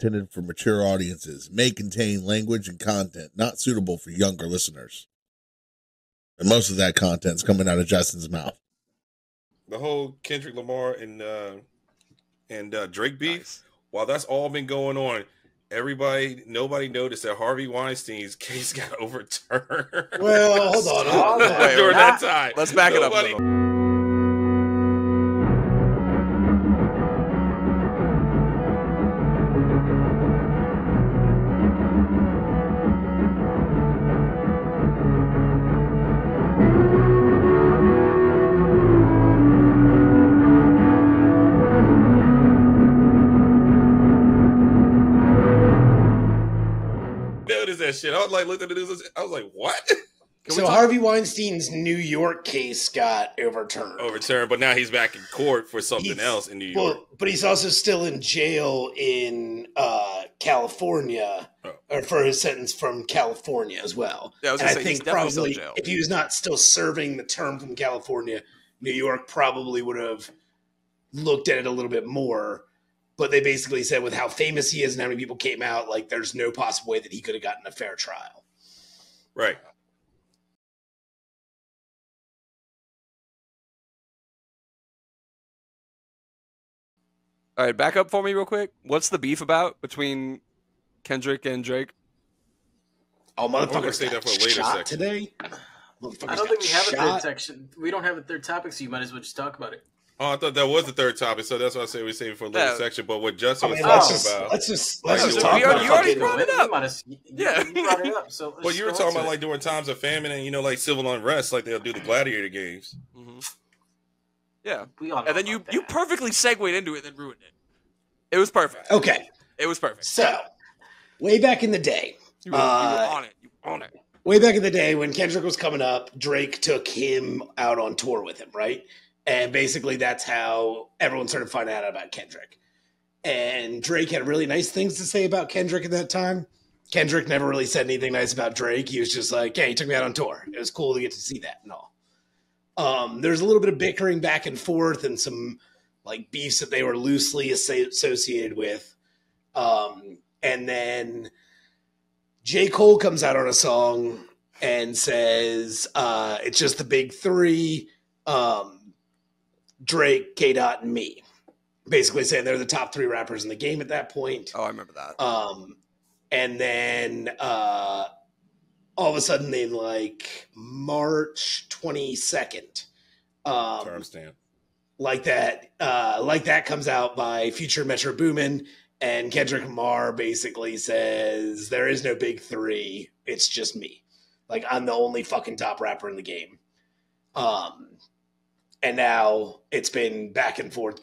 intended for mature audiences may contain language and content not suitable for younger listeners. And most of that content's coming out of Justin's mouth. The whole Kendrick Lamar and Drake beef, while that's all been going on, nobody noticed that Harvey Weinstein's case got overturned. Well, hold on. During that time. Let's back it up a little. That shit. I was like, looked at the news. I was like, what? So Harvey Weinstein's New York case got overturned. But now he's back in court for something else in New York. Well, but he's also still in jail in California, or for his sentence from California as well. Yeah, I think probably if he was not still serving the term from California, New York probably would have looked at it a little bit more. But they basically said with how famous he is and how many people came out, like there's no possible way that he could have gotten a fair trial. Right. All right, back up for me real quick. What's the beef about between Kendrick and Drake? Oh, motherfucker, say that for a later section today. I don't think we have a third section. We don't have a third topic, so you might as well just talk about it. Oh, I thought that was the third topic, so that's why I say we save it for a later section. But what Justin was talking about, let's just talk about it. You already brought it up. You brought it up. So well, you were talking about like during times of famine and like civil unrest, like they'll do the gladiator games. Mm-hmm. Yeah, we all know and then you perfectly segued into it and ruined it. It was perfect. Okay, it was perfect. So, way back in the day, you were on it. You were on it. Way back in the day when Kendrick was coming up, Drake took him out on tour with him, right? And basically that's how everyone started finding out about Kendrick. And Drake had really nice things to say about Kendrick at that time. Kendrick never really said anything nice about Drake. He was just like, hey, he took me out on tour. It was cool to get to see that and all. There's a little bit of bickering back and forth and some like beefs that they were loosely associated with. And then J. Cole comes out on a song and says, it's just the big three. Drake, K-Dot, and me. Basically saying they're the top three rappers in the game at that point. Oh, I remember that. And then all of a sudden in like March 22nd, timestamp. Like that comes out by Future Metro Boomin, and Kendrick Lamar basically says there is no big three. It's just me. Like I'm the only fucking top rapper in the game. And now it's been back and forth.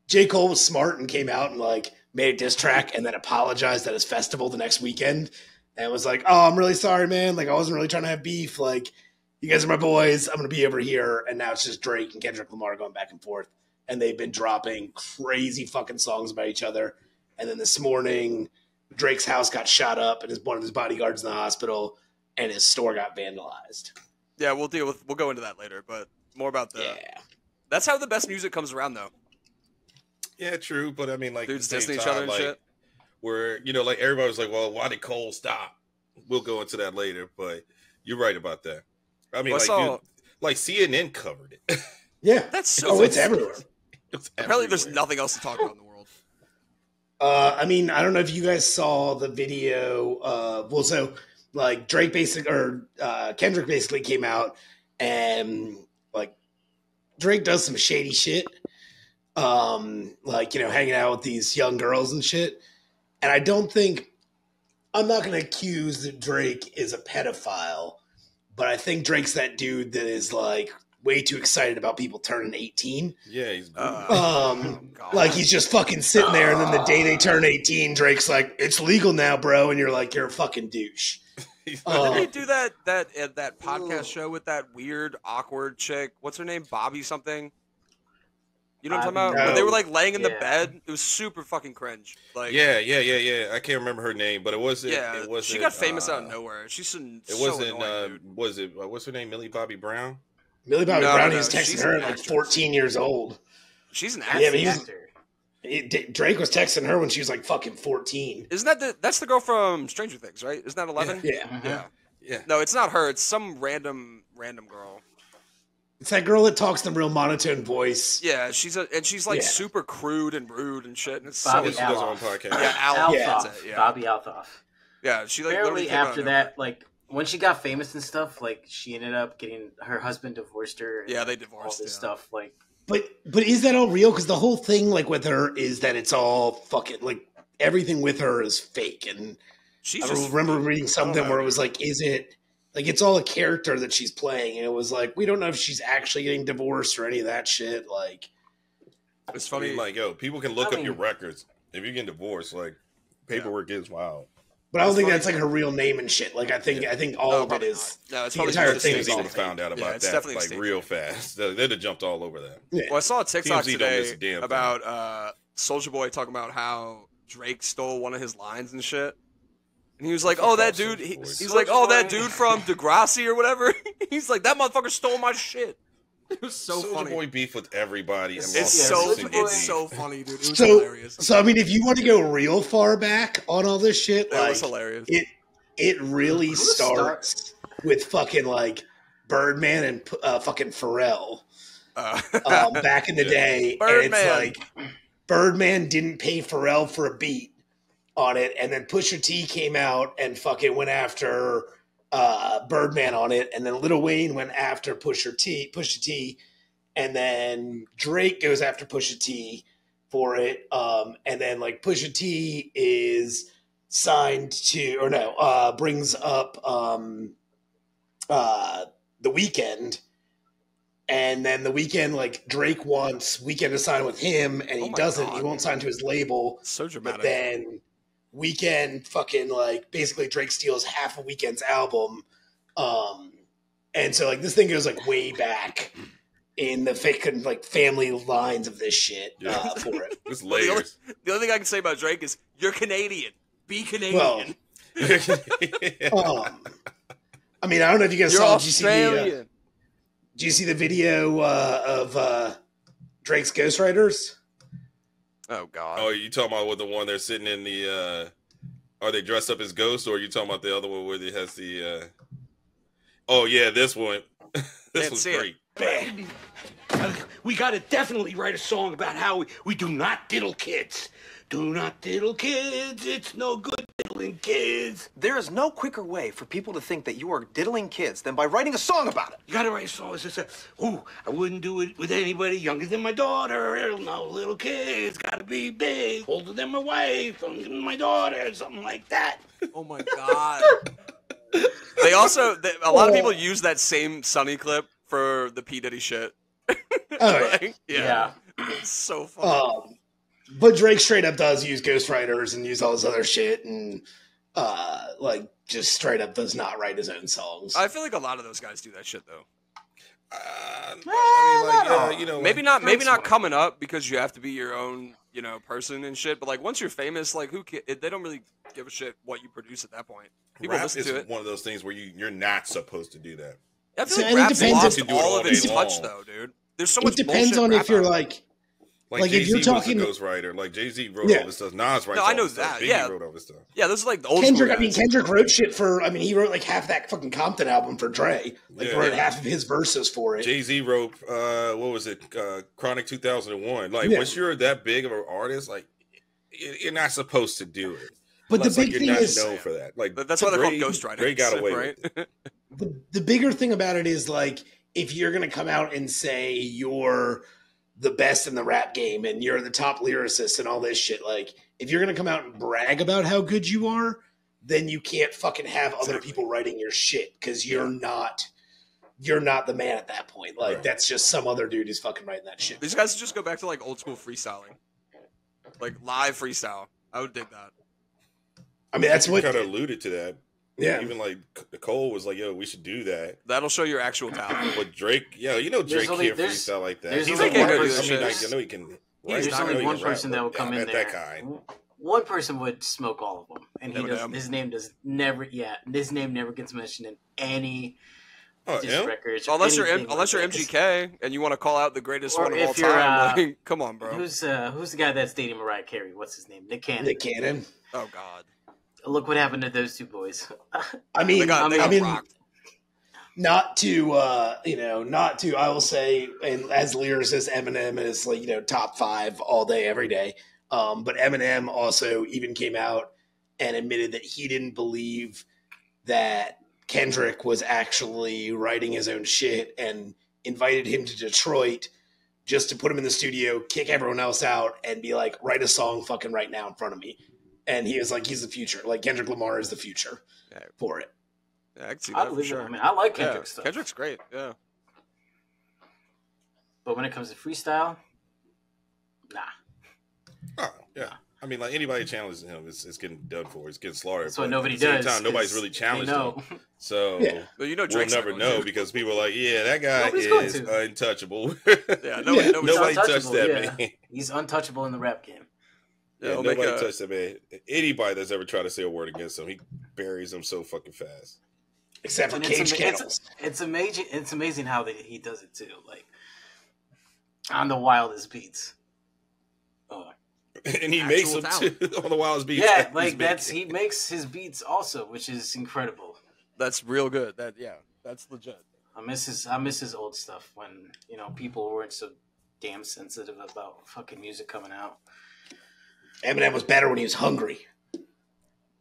J. Cole was smart and came out and like made a diss track and then apologized at his festival the next weekend and was like, oh, I'm really sorry, man. Like I wasn't really trying to have beef. Like you guys are my boys. I'm going to be over here. And now it's just Drake and Kendrick Lamar going back and forth. And they've been dropping crazy fucking songs about each other. And then this morning, Drake's house got shot up and one of his bodyguards in the hospital and his store got vandalized. Yeah, we'll go into that later, but more about the. Yeah. That's how the best music comes around, though. Yeah, true. But I mean, like, dudes dissing each other and shit. Where, like, everybody was like, well, why did Cole stop? We'll go into that later, but you're right about that. I mean, like CNN covered it. Yeah. That's so. Oh, it's everywhere. Apparently, there's nothing else to talk about in the world. I mean, I don't know if you guys saw the video. So, like, Kendrick basically came out and, like, Drake does some shady shit. Like, hanging out with these young girls and shit. And I'm not going to accuse that Drake is a pedophile, but I think Drake's that dude that is, like, way too excited about people turning 18. Yeah, he's like he's just fucking sitting there, and then the day they turn 18, Drake's like, "It's legal now, bro," and you're like, "You're a fucking douche." Didn't he do that podcast show with that weird, awkward chick? What's her name? Bobby something. You know what I'm talking about? No. When they were like laying in the bed, it was super fucking cringe. Like, yeah. I can't remember her name, but it wasn't. Yeah, it wasn't, she got famous out of nowhere. She's so annoying, dude. Was it? What's her name? Millie Bobby Brown. Millie Bobby Brown. He's texting her at like 14 years old. She's an actor. Drake was texting her when she was like fucking 14. Isn't that that's the girl from Stranger Things, right? Isn't that 11? Yeah. No, it's not her. It's some random girl. It's that girl that talks in a real monotone voice. Yeah, she's like super crude and rude and shit. And it's Bobby so does her own podcast. Yeah, Althoff. Bobby Althoff. Yeah, she like barely after that, like when she got famous and stuff, like she ended up getting her husband divorced her. Yeah, they divorced. All this stuff, like. But is that all real? Because the whole thing, like with her, is that it's all fucking like everything with her is fake. And I remember reading something where it was like, is it like it's all a character that she's playing? And it was like, we don't know if she's actually getting divorced or any of that shit. Like, it's funny. I mean, like, yo, people can look up your records if you get divorced. Like, paperwork is wild. But I don't think that's like her real name and shit. Like I think all of it is. No, it's the entire thing is all fake. Found out about that like real fast. They'd have jumped all over that. Yeah. Well, I saw a TikTok today about Soulja Boy talking about how Drake stole one of his lines and shit. And he was like, "Oh, that dude." He's like, "Oh, that dude from Degrassi or whatever." He's like, "That motherfucker stole my shit." It was so funny. Soulja Boy beef with everybody. It's so funny, dude. It was hilarious. So I mean, if you want to go real far back on all this shit, it was hilarious. It really starts with fucking like Birdman and fucking Pharrell back in the day, and it's like Birdman didn't pay Pharrell for a beat on it, and then Pusha T came out and fucking went after Birdman on it, and then Lil Wayne went after Pusha T, and then Drake goes after Pusha T for it, and then like Pusha T is signed to brings up The Weeknd, and then The Weeknd, like Drake wants Weeknd to sign with him, and he doesn't. He won't sign to his label. So dramatic. But then Weeknd fucking like basically Drake steals half of Weeknd's album, and so like this thing goes like way back in the fake like family lines of this shit for it. It's layers. The only thing I can say about Drake is you're Canadian. Be Canadian. Well, I mean, I don't know if you guys saw. Did you see the video of Drake's ghostwriters? Oh God! Oh, you talking about with the one they're sitting in the? Are they dressed up as ghosts, or are you talking about the other one where it has the? Oh yeah, this one. This was great. We got to definitely write a song about how we do not diddle kids. Do not diddle kids. It's no good diddling kids. There is no quicker way for people to think that you are diddling kids than by writing a song about it. You got to write a song that says, "Ooh, I wouldn't do it with anybody younger than my daughter. No little kids. Got to be big, older than my wife, younger than my daughter, something like that." Oh my God! They also a lot of people use that same Sunny clip for the P Diddy shit. Yeah. It's so funny. But Drake straight up does use ghostwriters and use all this other shit, and like just straight up does not write his own songs. I feel like a lot of those guys do that shit though. Maybe not coming up because you have to be your own, person and shit. But like once you're famous, like they don't really give a shit what you produce at that point. People listen to it. One of those things where you're not supposed to do that. I feel like rap's lost all of its touch though, dude. There's so much. It depends on if you're like if you're talking was a ghostwriter, like Jay-Z wrote all this stuff. Nas writes all this stuff. Biggie wrote all this stuff. Yeah, this is like the old Kendrick. I mean, Kendrick wrote shit for. I mean, he wrote like half that fucking Compton album for Dre. Wrote half of his verses for it. Jay-Z wrote what was it? Chronic 2001. Like once you're that big of an artist, like you're not supposed to do it. But the big thing is known for that. Like that's why they're called ghostwriters. Dre got away with it. The bigger thing about it is like if you're gonna come out and say you're the best in the rap game and you're the top lyricist and all this shit, like if you're gonna come out and brag about how good you are, then you can't fucking have other people writing your shit because you're not the man at that point. Like that's just some other dude who's fucking writing that shit. These guys just go back to like old school freestyling, like live freestyle. I would dig that. I mean, that's what kind of alluded to that. Yeah, even like Cole was like, "Yo, we should do that." That'll show your actual talent. But Drake, Drake can't freestyle like that. He's like, I know he can. There's only one person that will come in there. That guy. One person would smoke all of them, and his name never gets mentioned in any Oh, just records. Unless you're anything like that. MGK and you want to call out the greatest Or one of all if you're, time, like, come on, bro. Who's the guy that's dating Mariah Carey? What's his name? Nick Cannon. Nick Cannon. Oh God. Look what happened to those two boys. I mean, They got rocked. not to, I will say, and as lyricist, Eminem is like, top 5 all day, every day. But Eminem also even came out and admitted that he didn't believe that Kendrick was actually writing his own shit and invited him to Detroit just to put him in the studio, kick everyone else out, and be like, write a song fucking right now in front of me. And he was like, he's the future. Like, Kendrick Lamar is the future for it. Yeah, I can see that for sure. I mean, I like Kendrick stuff. Kendrick's great, yeah. But when it comes to freestyle, nah. Oh, yeah. I mean, like, anybody challenging him is getting done for. It's getting slaughtered. That's what nobody at the same does. time, nobody's really challenged him. So But we'll never know because people are like, yeah, that guy Nobody's is untouchable. Yeah, nobody touched that man. He's untouchable in the rap game. Yeah, nobody touched that man. Anybody that's ever tried to say a word against him, he buries them so fucking fast. Except for Cage Kennels. It's amazing. It's amazing how he does it too. Like on the wildest beats. And he makes them too on the wildest beats. Yeah, like he makes his beats also, which is incredible. That's real good. That's legit. I miss his old stuff when people weren't so damn sensitive about fucking music coming out. Eminem was better when he was hungry.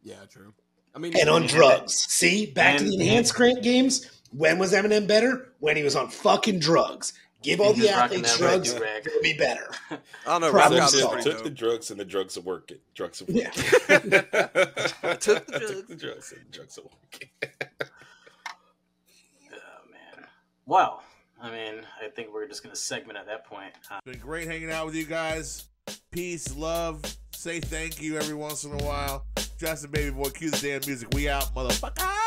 Yeah, true. I mean, and on drugs. See, back to the enhanced crank games. When was Eminem better? When he was on fucking drugs. Give all the athletes drugs, it'll be better. I don't know. Took the drugs and the drugs are working. Drugs are working. Yeah. Took the drugs and the drugs are working. Oh, man. Well, I mean, I think we're just going to segment at that point. Been great hanging out with you guys. Peace, love. Say thank you every once in a while. Justin Baby Boy, cue the damn music. We out, motherfucker.